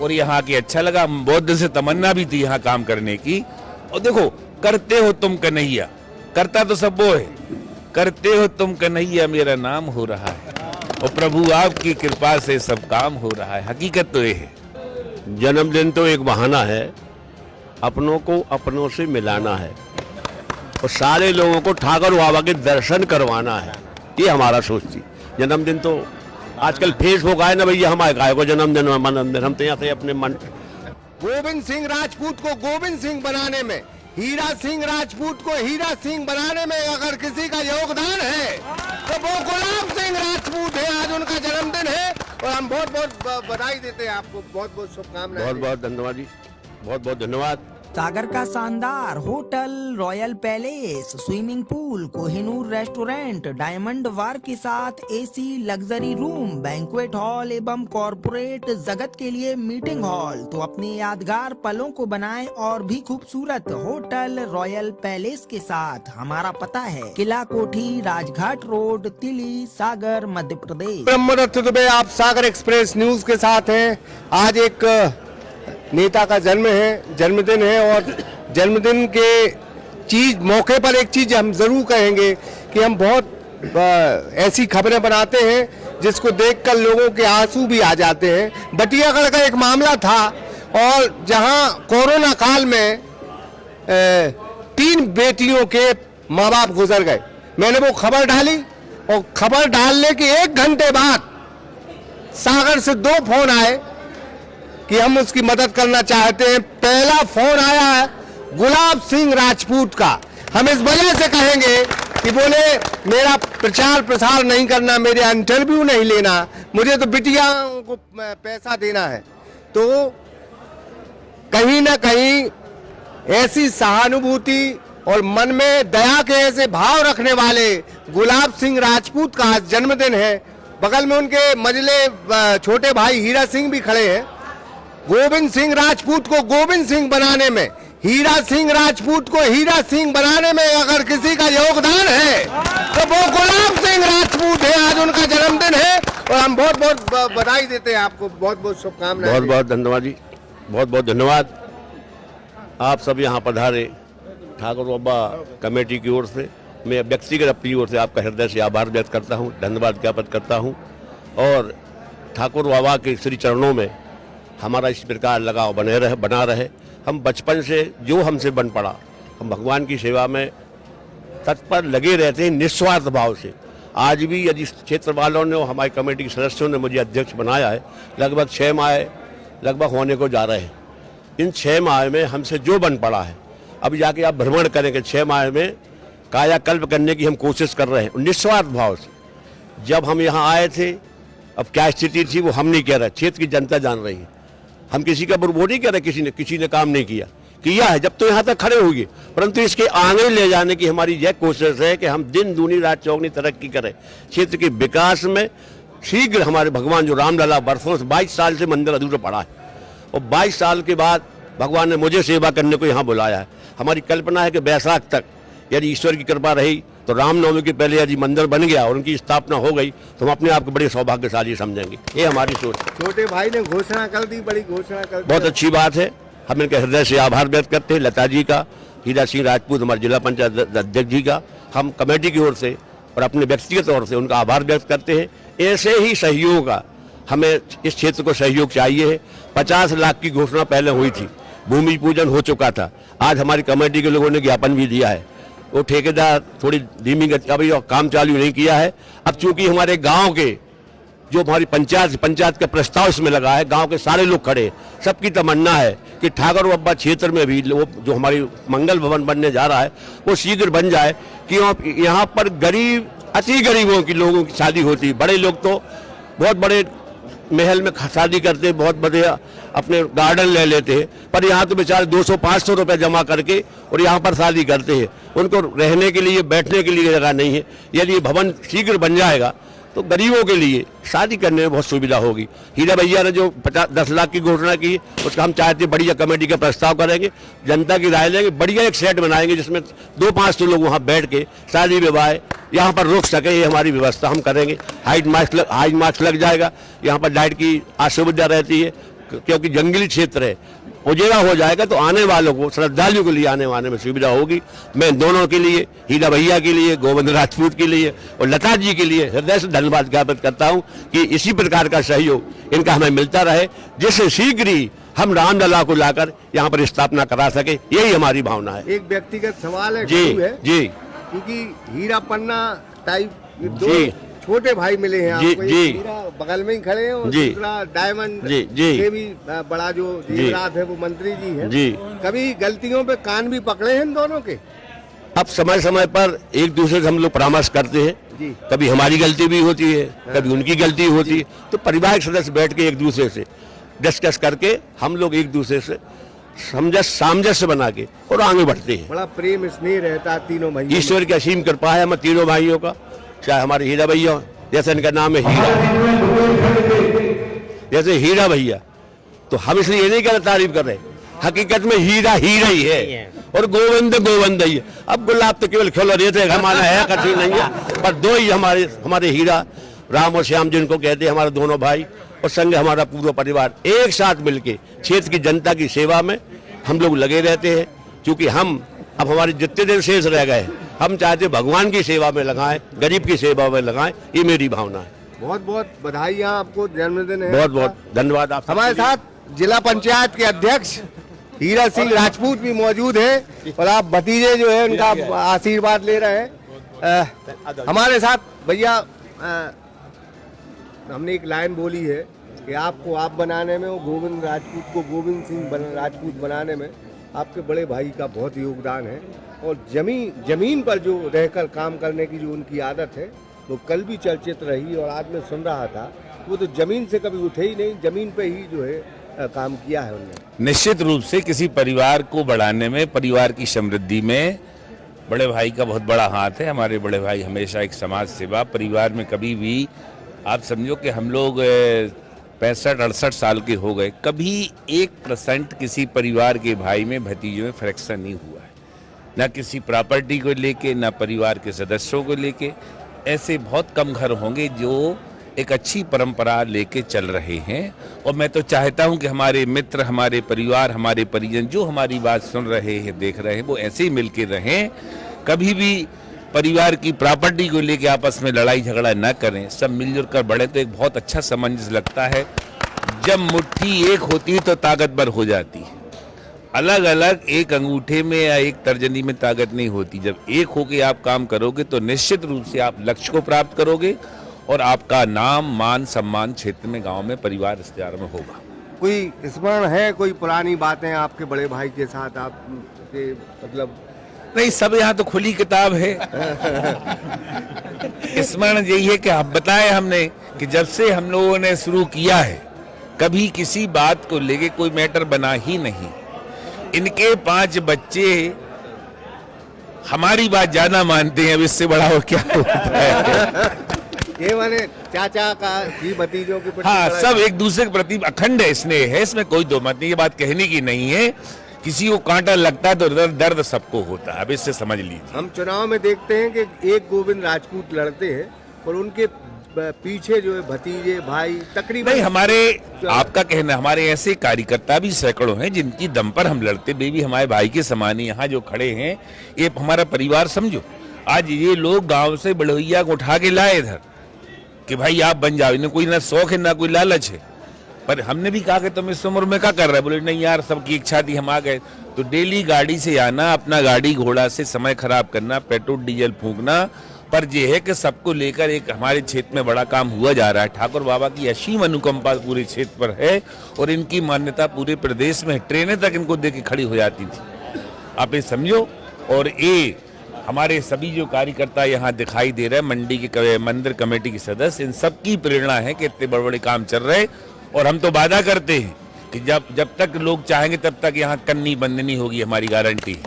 और यहाँ के अच्छा लगा। बहुत दिन से तमन्ना भी थी यहाँ काम करने की। और देखो, करते हो तुम कन्हैया, करता तो सब वो है, करते हो तुम कन्हैया मेरा नाम हो रहा है, और प्रभु आपकी कृपा से सब काम हो रहा है। हकीकत तो ये है। जन्मदिन तो एक बहाना है, अपनों को अपनों से मिलाना है और सारे लोगों को ठाकुर बाबा के दर्शन करवाना है, ये हमारा सोच थी। जन्मदिन तो आजकल फेसबुक आए ना भैया, हमारे गाय को जन्मदिन हम तो यहाँ से अपने मन। गोविंद सिंह राजपूत को गोविंद सिंह बनाने में, हीरा सिंह राजपूत को हीरा सिंह बनाने में अगर किसी का योगदान है तो वो गुलाब सिंह राजपूत है। आज उनका जन्मदिन है और हम बहुत बहुत बधाई देते हैं आपको, बहुत बहुत शुभकामनाएं। बहुत बहुत धन्यवाद जी, बहुत बहुत धन्यवाद। सागर का शानदार hotel, royal palace, swimming pool, Kohinoor restaurant, diamond bar के साथ AC luxury room, banquet hall एवं कॉर्पोरेट जगत के लिए मीटिंग हॉल। तो अपने यादगार पलों को बनाएं और भी खूबसूरत होटल रॉयल पैलेस के साथ। हमारा पता है किला कोठी, राजघाट रोड, तिली, सागर, मध्य प्रदेश। ब्रह्मदत्त दुबे, आप सागर एक्सप्रेस न्यूज के साथ हैं। आज एक नेता का जन्मदिन है और जन्मदिन के मौके पर एक चीज हम जरूर कहेंगे कि हम बहुत ऐसी खबरें बनाते हैं जिसको देखकर लोगों के आंसू भी आ जाते हैं। बटियागढ़ का एक मामला था और जहां कोरोना काल में 3 बेटियों के माँ बाप गुजर गए। मैंने वो खबर डाली और खबर डालने के 1 घंटे बाद सागर से 2 फोन आए कि हम उसकी मदद करना चाहते हैं। पहला फोन आया है गुलाब सिंह राजपूत का। हम इस वजह से कहेंगे कि बोले मेरा प्रचार प्रसार नहीं करना, मेरे इंटरव्यू नहीं लेना, मुझे तो बिटिया को पैसा देना है। तो कहीं ना कहीं ऐसी सहानुभूति और मन में दया के ऐसे भाव रखने वाले गुलाब सिंह राजपूत का आज जन्मदिन है। बगल में उनके मझले छोटे भाई हीरा सिंह भी खड़े हैं। गोविंद सिंह राजपूत को गोविंद सिंह बनाने में, हीरा सिंह राजपूत को हीरा सिंह बनाने में अगर किसी का योगदान है तो वो गुलाब सिंह राजपूत है। आज उनका जन्मदिन है और हम बहुत बहुत बधाई देते हैं आपको, बहुत बहुत शुभकामनाएं। बहुत बहुत धन्यवाद जी, बहुत बहुत धन्यवाद। आप सब यहाँ पधारे, ठाकुर बाबा कमेटी की ओर से, मैं व्यक्तिगत अपनी ओर से आपका हृदय से आभार व्यक्त करता हूँ, धन्यवाद ज्ञापित करता हूँ। और ठाकुर बाबा के श्री चरणों में हमारा इस प्रकार लगाव बना रहे। हम बचपन से जो हमसे बन पड़ा, हम भगवान की सेवा में तत्पर लगे रहते हैं निस्वार्थ भाव से। आज भी यदि क्षेत्र वालों ने और हमारी कमेटी के सदस्यों ने मुझे अध्यक्ष बनाया है, लगभग 6 माह लगभग होने को जा रहे हैं। इन 6 माह में हमसे जो बन पड़ा है, अभी जाके आप भ्रमण करेंगे, 6 माह में कायाकल्प करने की हम कोशिश कर रहे हैं निस्वार्थ भाव से। जब हम यहाँ आए थे, अब क्या स्थिति थी वो हम नहीं कह रहे, क्षेत्र की जनता जान रही है। हम किसी का वो नहीं कह रहे किसी ने काम नहीं किया है, जब तो यहाँ तक खड़े होंगे, परंतु इसके आगे ले जाने की हमारी यह कोशिश है कि हम दिन दूनी रात चौगनी तरक्की करें। क्षेत्र के विकास में शीघ्र हमारे भगवान जो रामलला वर्षों से 22 साल से मंदिर अधूरा पड़ा है और 22 साल के बाद भगवान ने मुझे सेवा करने को यहाँ बुलाया है। हमारी कल्पना है कि बैसाख तक यदि ईश्वर की कृपा रही तो रामनवमी के पहले यदि मंदिर बन गया और उनकी स्थापना हो गई तो हम अपने आप को बड़े सौभाग्यशाली समझेंगे। ये हमारी सोच। छोटे भाई ने घोषणा कर दी, बड़ी घोषणा कर दी, बहुत अच्छी बात है। हम इनके हृदय से आभार व्यक्त करते हैं, लता जी का, हीरा सिंह राजपूत हमारे जिला पंचायत अध्यक्ष जी का। हम कमेटी की ओर से और अपने व्यक्तिगत तौर से उनका आभार व्यक्त करते हैं। ऐसे ही सहयोग का हमें इस क्षेत्र को सहयोग चाहिए है। 50 लाख की घोषणा पहले हुई थी, भूमि पूजन हो चुका था। आज हमारी कमेटी के लोगों ने ज्ञापन भी दिया है। वो ठेकेदार थोड़ी धीमी गति, अभी काम चालू नहीं किया है। अब चूंकि हमारे गांव के जो हमारी पंचायत का प्रस्ताव इसमें लगा है, गांव के सारे लोग खड़े, सबकी तमन्ना है कि ठाकुर बाबा क्षेत्र में भी जो हमारी मंगल भवन बनने जा रहा है वो शीघ्र बन जाए कि यहाँ पर गरीब, अति गरीबों की लोगों की शादी होती है। बड़े लोग तो बहुत बड़े महल में शादी करते, बहुत बड़े अपने गार्डन ले लेते हैं, पर यहाँ तो बेचारे 200-500 रुपये जमा करके और यहाँ पर शादी करते हैं। उनको रहने के लिए, बैठने के लिए जगह नहीं है। यदि ये भवन शीघ्र बन जाएगा तो गरीबों के लिए शादी करने में बहुत सुविधा होगी। हीरा भैया ने जो 10 लाख की घोषणा की, उसका हम चाहते हैं बढ़िया कमेटी का प्रस्ताव करेंगे, जनता की राय लेंगे, बढ़िया एक सेट बनाएंगे जिसमें 200-500 लोग वहाँ बैठ के शादी विवाह यहाँ पर रोक सके। ये हमारी व्यवस्था हम करेंगे। हाइट मास्क लग जाएगा, यहाँ पर लाइट की असुविधा रहती है, क्योंकि जंगली क्षेत्र है, उजेड़ा हो जाएगा तो आने वालों को, श्रद्धालुओं के लिए आने में सुविधा होगी। मैं दोनों के लिए, हीरा भैया के लिए, गोविंद राजपूत के लिए और लता जी के लिए हृदय से धन्यवाद ज्ञापित करता हूं कि इसी प्रकार का सहयोग इनका हमें मिलता रहे, जिससे शीघ्र ही हम रामलला को लाकर यहाँ पर स्थापना करा सके, यही हमारी भावना है। एक व्यक्तिगत सवाल है जी जी, क्योंकि हीरा पन्ना टाइप दो छोटे भाई मिले हैं आपको, एक हीरा बगल में ही खड़े हैं और दूसरा डायमंड के भी बड़ा जो जीवराज है वो मंत्री जी हैं जी। कभी गलतियों पे कान भी पकड़े हैं इन दोनों के? अब समय समय पर एक दूसरे से हम लोग परामर्श करते हैं जी। कभी हमारी गलती भी होती है, कभी उनकी गलती होती है, तो परिवार के सदस्य बैठ के एक दूसरे से डिस्कस करके हम लोग एक दूसरे से सामंजस्य बना के और आगे बढ़ते हैं। बड़ा प्रेम स्नेह रहता है तीनों भाइयों। ईश्वर की असीम कृपा है हम तीनों भाइयों का, चाहे हमारे हीरा भैया, जैसे इनका नाम है हीरा, जैसे हीरा भैया, तो हम इसलिए ये नहीं कर तारीफ कर रहे, हकीकत में हीरा हीरा ही है और गोविंद गोविंद ही है। अब गुलाब तो केवल खिल रहते हमारा है, कठिन नहीं है, पर दो ही हमारे हीरा, राम और श्याम जिनको कहते हैं, हमारे दोनों भाई और संग हमारा पूरा परिवार एक साथ मिलके क्षेत्र की जनता की सेवा में हम लोग लगे रहते हैं। क्योंकि हम अब हमारे जितने दिन शेष रह गए, हम चाहते भगवान की सेवा में लगाएं, गरीब की सेवा में लगाएं, ये मेरी भावना है। बहुत बहुत बधाइयाँ आपको, जन्मदिन है। बहुत बहुत धन्यवाद। आप हमारे साथ जिला पंचायत के अध्यक्ष हीरा सिंह राजपूत भी मौजूद हैं और आप भतीजे जो है उनका आशीर्वाद ले रहे हैं। हमारे साथ भैया, हमने एक लाइन बोली है कि आपको आप बनाने में और गोविंद राजपूत को गोविंद सिंह राजपूत बनाने में आपके बड़े भाई का बहुत योगदान है। और जमीन पर जो रहकर काम करने की जो उनकी आदत है वो कल भी चर्चित रही और आज मैं सुन रहा था, वो तो जमीन से कभी उठे ही नहीं, जमीन पे ही जो है काम किया है उन्होंने। निश्चित रूप से किसी परिवार को बढ़ाने में, परिवार की समृद्धि में बड़े भाई का बहुत बड़ा हाथ है। हमारे बड़े भाई हमेशा एक समाज सेवा, परिवार में कभी भी, आप समझो कि हम लोग 65-68 साल के हो गए, कभी 1% किसी परिवार के भाई में, भतीजों में फ्रैक्शन नहीं हुआ है, ना किसी प्रॉपर्टी को लेके, ना परिवार के सदस्यों को लेके। ऐसे बहुत कम घर होंगे जो एक अच्छी परंपरा लेके चल रहे हैं। और मैं तो चाहता हूं कि हमारे मित्र, हमारे परिवार, हमारे परिजन जो हमारी बात सुन रहे हैं, देख रहे हैं, वो ऐसे ही मिलके रहें, कभी भी परिवार की प्रॉपर्टी को लेके आपस में लड़ाई झगड़ा न करें, सब मिलजुल कर बढ़े तो एक बहुत अच्छा सामंजस्य लगता है। जब मुट्ठी एक होती है तो ताकतवर हो जाती है, अलग अलग एक अंगूठे में या एक तर्जनी में ताकत नहीं होती। जब एक होके आप काम करोगे तो निश्चित रूप से आप लक्ष्य को प्राप्त करोगे और आपका नाम, मान, सम्मान क्षेत्र में, गांव में, परिवार रिश्तेदार में होगा। कोई स्मरण है, कोई पुरानी बातें आपके बड़े भाई के साथ आपके, मतलब? नहीं, सब यहाँ तो खुली किताब है। स्मरण यही है कि आप बताए हमने कि जब से हम लोगों ने शुरू किया है, कभी किसी बात को लेके कोई मैटर बना ही नहीं। इनके 5 बच्चे हमारी बात ज्यादा मानते हैं, अब इससे बड़ा हो क्या होता है। ये माने चाचा का ही भतीजों के प्रति, हाँ, सब एक दूसरे के प्रति अखंड स्नेह है, इसमें कोई दो मत नहीं। ये बात कहने की नहीं है, किसी को कांटा लगता है तो दर्द सबको होता है, अब इससे समझ लीजिए। हम चुनाव में देखते हैं कि एक गोविंद राजपूत लड़ते हैं और उनके पीछे जो है भतीजे, भाई तकरीबन नहीं। हमारे, आपका कहना, हमारे ऐसे कार्यकर्ता भी सैकड़ों हैं जिनकी दम पर हम लड़ते, बेबी हमारे भाई के समान ही यहाँ जो खड़े हैं, ये हमारा परिवार समझो। आज ये लोग गांव से बड़ोइया को उठा के लाए इधर कि भाई आप बन जाओ, इन्हें कोई ना शौक है ना कोई लालच है, पर हमने भी कहा कि तुम इस उम्र में क्या कर रहे हो? बोले नहीं यार, सबकी इच्छा थी, हम आ गए। तो डेली गाड़ी से आना, अपना गाड़ी घोड़ा से समय खराब करना, पेट्रोल डीजल फूंकना, पर यह है कि सबको लेकर एक हमारे क्षेत्र में बड़ा काम हुआ जा रहा है। ठाकुर बाबा की असीम अनुकंपा पूरे क्षेत्र पर है और इनकी मान्यता पूरे प्रदेश में है। ट्रेनें तक इनको देख के खड़ी हो जाती थी, आप ये समझो। और ये हमारे सभी जो कार्यकर्ता यहाँ दिखाई दे रहे हैं, मंडी के मंदिर कमेटी के सदस्य, इन सबकी प्रेरणा है कि इतने बड़े बड़े काम चल रहे। और हम तो वादा करते हैं कि जब तक लोग चाहेंगे तब तक यहाँ कन्नी बंदनी होगी, हमारी गारंटी है।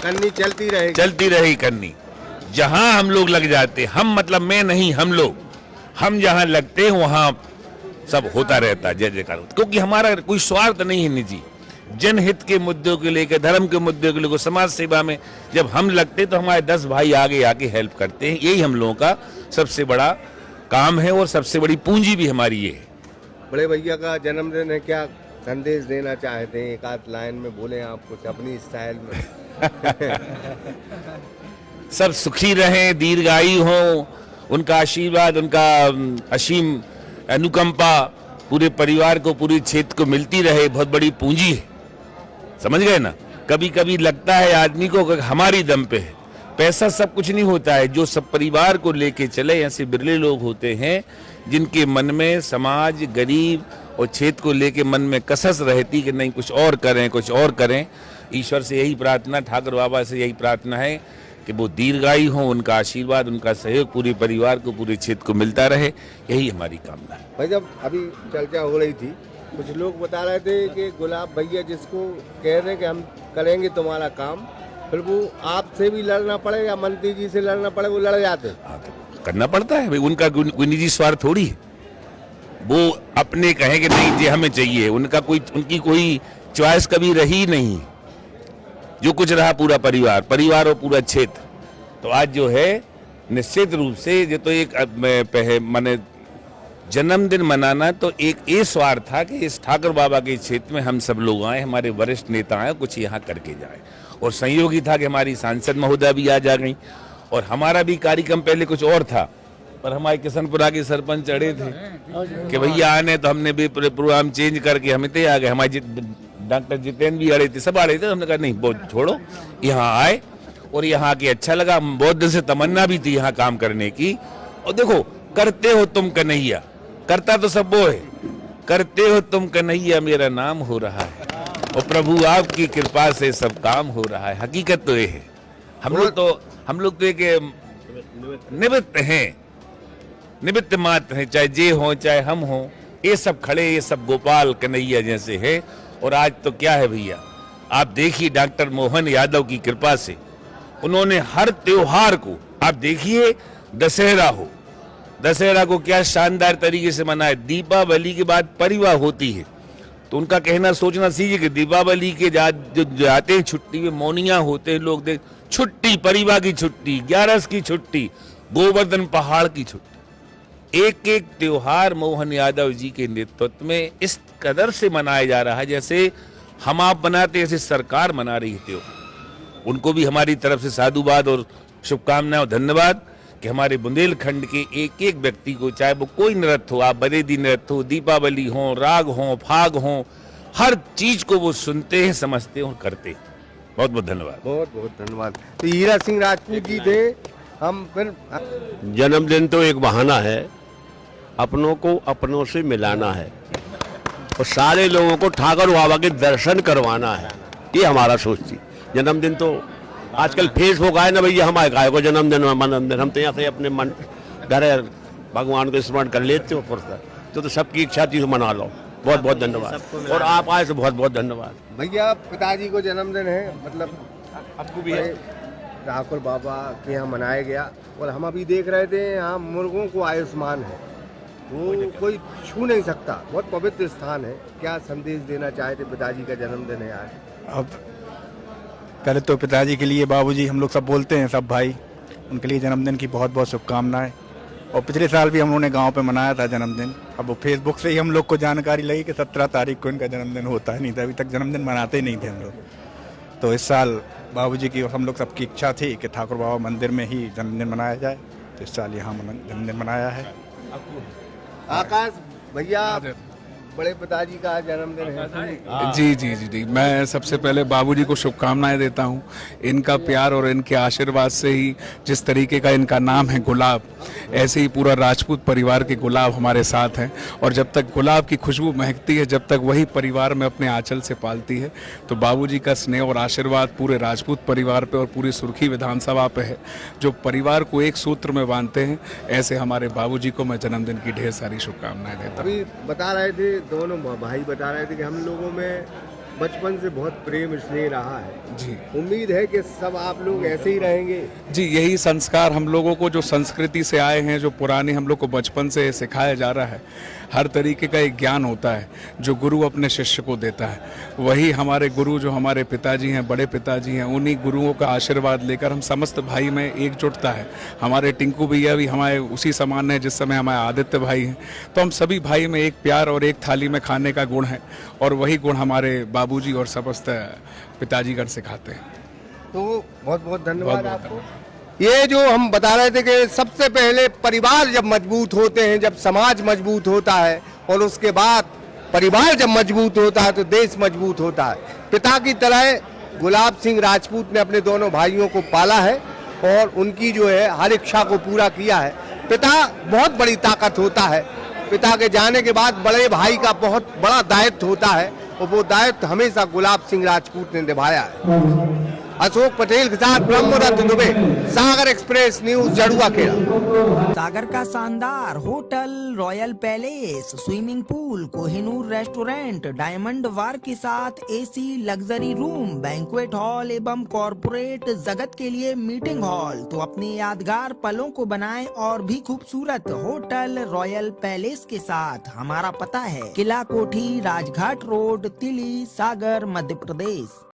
कन्नी चलती रहेगी कन्नी। जहां हम लोग लग जाते, हम मतलब मैं नहीं, हम लोग, हम जहां लगते हैं वहां सब होता रहता है, जय जयकार। क्योंकि हमारा कोई स्वार्थ नहीं है निजी, जनहित के मुद्दों को लेकर, धर्म के मुद्दों को लेकर, समाज सेवा में जब हम लगते तो हमारे 10 भाई आगे आके हेल्प करते हैं। यही हम लोगों का सबसे बड़ा काम है और सबसे बड़ी पूंजी भी हमारी ये है। बड़े भैया का जन्मदिन है, क्या संदेश देना चाहते हैं? एक आध लाइन में बोले आप कुछ अपनी स्टाइल में। सब सुखी रहें, दीर्घायु हो, उनका आशीर्वाद, उनका असीम अनुकंपा पूरे परिवार को, पूरे क्षेत्र को मिलती रहे, बहुत बड़ी पूंजी है। समझ गए ना? कभी कभी लगता है आदमी को कि हमारी दम पे है, पैसा सब कुछ नहीं होता है। जो सब परिवार को लेके चले, ऐसे बिरले लोग होते हैं जिनके मन में समाज, गरीब और क्षेत्र को लेके मन में कसस रहती कि नहीं कुछ और करें, कुछ और करें। ईश्वर से यही प्रार्थना, ठाकुर बाबा से यही प्रार्थना है कि वो दीर्घायु हो, उनका आशीर्वाद, उनका सहयोग पूरे परिवार को, पूरे क्षेत्र को मिलता रहे, यही हमारी कामना है। भाई जब अभी चर्चा हो रही थी, कुछ लोग बता रहे थे कि गुलाब भैया जिसको कह रहे हैं कि हम करेंगे तुम्हारा काम, फिर वो आपसे भी लड़ना पड़े या मंत्री जी से लड़ना पड़े, वो लड़ जाते। हाँ, तो करना पड़ता है भाई, उनका कोई निजी स्वार्थ थोड़ी है। वो अपने कहें कि नहीं ये हमें चाहिए, उनकी कोई चॉइस कभी रही नहीं। जो कुछ रहा पूरा परिवार और पूरा क्षेत्र। तो आज जो है निश्चित रूप से ये तो एक माने जन्मदिन मनाना तो एक ये स्वार्थ था कि इस ठाकुर बाबा के क्षेत्र में हम सब लोग आए, हमारे वरिष्ठ नेता आए, कुछ यहाँ करके जाए। और संयोगी था कि हमारी सांसद महोदया भी आज आ गई, और हमारा भी कार्यक्रम पहले कुछ और था, पर हमारे किशनपुरा के सरपंच अड़े थे कि भैया आने, तो हमने भी प्रोग्राम चेंज करके हम इतने आ गए। हमारे डॉक्टर जितेंद्र भी अड़े थे, सब अड़े थे। हमने कहा नहीं बहुत छोड़ो, यहाँ आए और यहाँ आके अच्छा लगा। बहुत दिन से तमन्ना भी थी यहाँ काम करने की। और देखो, करते हो तुम कन्हैया, करता तो सब वो है, करते हो तुम कन्हैया मेरा नाम हो रहा है, और प्रभु आपकी कृपा से सब काम हो रहा है। हकीकत तो ये है। हम लोग तो एक निमित्त हैं, निमित्त मात्र हैं, चाहे जे हो चाहे हम हो, ये सब खड़े, ये सब गोपाल कन्हैया जैसे है। और आज तो क्या है भैया, आप देखिए डॉक्टर मोहन यादव की कृपा से उन्होंने हर त्योहार को, आप देखिए दशहरा को क्या शानदार तरीके से मनाया। दीपावली के बाद परिवार होती है, तो उनका कहना सोचना सीखिए कि दीपावली के जो जाते हैं छुट्टी में, मौनिया होते हैं लोग, देख छुट्टी, परिवार की छुट्टी, 11 की छुट्टी, गोवर्धन पहाड़ की छुट्टी। एक एक त्योहार मोहन यादव जी के नेतृत्व में इस कदर से मनाया जा रहा है जैसे हम आप बनाते, ऐसे सरकार मना रही है त्योहार। उनको भी हमारी तरफ से साधुवाद और शुभकामनाएं और धन्यवाद कि हमारे बुंदेलखंड के एक एक व्यक्ति को, चाहे वो कोई नृत्य हो, आप बरेदी नृत्य हो, दीपावली हो, राग हो, फाग हो, हर चीज को वो सुनते हैं, समझते हैं और करते हैं। बहुत बहुत धन्यवाद। बहुत बहुत धन्यवाद। तो हीरा सिंह राजपूत जी थे। हम फिर जन्मदिन तो एक बहाना है, अपनों को अपनों से मिलाना है और सारे लोगों को ठाकुर बाबा के दर्शन करवाना है, ये हमारा सोच थी। जन्मदिन तो आजकल फेसबुक आए ना भैया, हमारे गाय को जन्मदिन हम तो यहाँ से अपने मन घर भगवान को स्मरण कर लेते हो फुर्सत, तो सबकी इच्छा थी तो मना लो। बहुत बहुत धन्यवाद, और आप आए तो बहुत बहुत धन्यवाद। भैया पिताजी को जन्मदिन है, मतलब आपको भी है, ठाकुर बाबा के यहाँ मनाया गया। और हम अभी देख रहे थे यहाँ मुर्गों को आयुष्मान है, वो कोई छू नहीं सकता, बहुत पवित्र स्थान है। क्या संदेश देना चाहते? पिताजी का जन्मदिन है आज। अब पहले तो पिताजी के लिए बाबूजी हम लोग सब बोलते हैं, सब भाई, उनके लिए जन्मदिन की बहुत बहुत शुभकामनाएं। और पिछले साल भी हम लोगों ने गांव पे मनाया था जन्मदिन। अब वो फेसबुक से ही हम लोग को जानकारी लगी कि 17 तारीख को इनका जन्मदिन होता है, नहीं था अभी तक जन्मदिन मनाते ही नहीं थे हम लोग। तो इस साल बाबूजी की हम लोग सबकी इच्छा थी कि ठाकुर बाबा मंदिर में ही जन्मदिन मनाया जाए, तो इस साल यहाँ जन्मदिन मनाया है। आकाश भैया, बड़े पिताजी का जन्मदिन है। जी जी जी जी, मैं सबसे पहले बाबूजी को शुभकामनाएं देता हूं। इनका प्यार और इनके आशीर्वाद से ही जिस तरीके का इनका नाम है गुलाब, ऐसे ही पूरा राजपूत परिवार के गुलाब हमारे साथ हैं। और जब तक गुलाब की खुशबू महकती है, जब तक वही परिवार में अपने आंचल से पालती है, तो बाबूजी का स्नेह और आशीर्वाद पूरे राजपूत परिवार पे और पूरी सुर्खी विधानसभा पे है, जो परिवार को एक सूत्र में बांधते हैं। ऐसे हमारे बाबूजी को मैं जन्मदिन की ढेर सारी शुभकामनाएं देता हूँ। अभी बता रहे थे, दोनों भाई बता रहे थे कि हम लोगों में बचपन से बहुत प्रेम स्नेह रहा है। जी, उम्मीद है कि सब आप लोग ऐसे ही रहेंगे। जी, यही संस्कार हम लोगों को, जो संस्कृति से आए हैं, जो पुराने हम लोग को बचपन से सिखाया जा रहा है, हर तरीके का एक ज्ञान होता है जो गुरु अपने शिष्य को देता है। वही हमारे गुरु जो हमारे पिताजी हैं, बड़े पिताजी हैं, उन्हीं गुरुओं का आशीर्वाद लेकर हम समस्त भाई में एकजुटता है। हमारे टिंकू भैया भी हमारे उसी समान है जिस समय हमारे आदित्य भाई हैं। तो हम सभी भाई में एक प्यार और एक थाली में खाने का गुण है, और वही गुण हमारे बाबूजी और समस्त पिताजी घर सिखाते हैं। तो बहुत बहुत धन्यवाद बहुत-बहुत आपको। ये जो हम बता रहे थे कि सबसे पहले परिवार जब मजबूत होते हैं, जब समाज मजबूत होता है, और उसके बाद परिवार जब मजबूत होता है तो देश मजबूत होता है। पिता की तरह गुलाब सिंह राजपूत ने अपने दोनों भाइयों को पाला है और उनकी जो है हर इच्छा को पूरा किया है। पिता बहुत बड़ी ताकत होता है। पिता के जाने के बाद बड़े भाई का बहुत बड़ा दायित्व होता है, और वो दायित्व हमेशा गुलाब सिंह राजपूत ने निभाया है। अशोक पटेल के साथ ब्रह्मदत्त दुबे, सागर एक्सप्रेस न्यूज, जड़ुआ खेड़ा। सागर का शानदार hotel, royal palace, swimming pool, Kohinoor restaurant, diamond bar के साथ AC luxury room, banquet hall एवं कॉर्पोरेट जगत के लिए मीटिंग हॉल। तो अपने यादगार पलों को बनाएं और भी खूबसूरत होटल रॉयल पैलेस के साथ। हमारा पता है किला कोठी, राजघाट रोड, तिली, सागर, मध्य प्रदेश।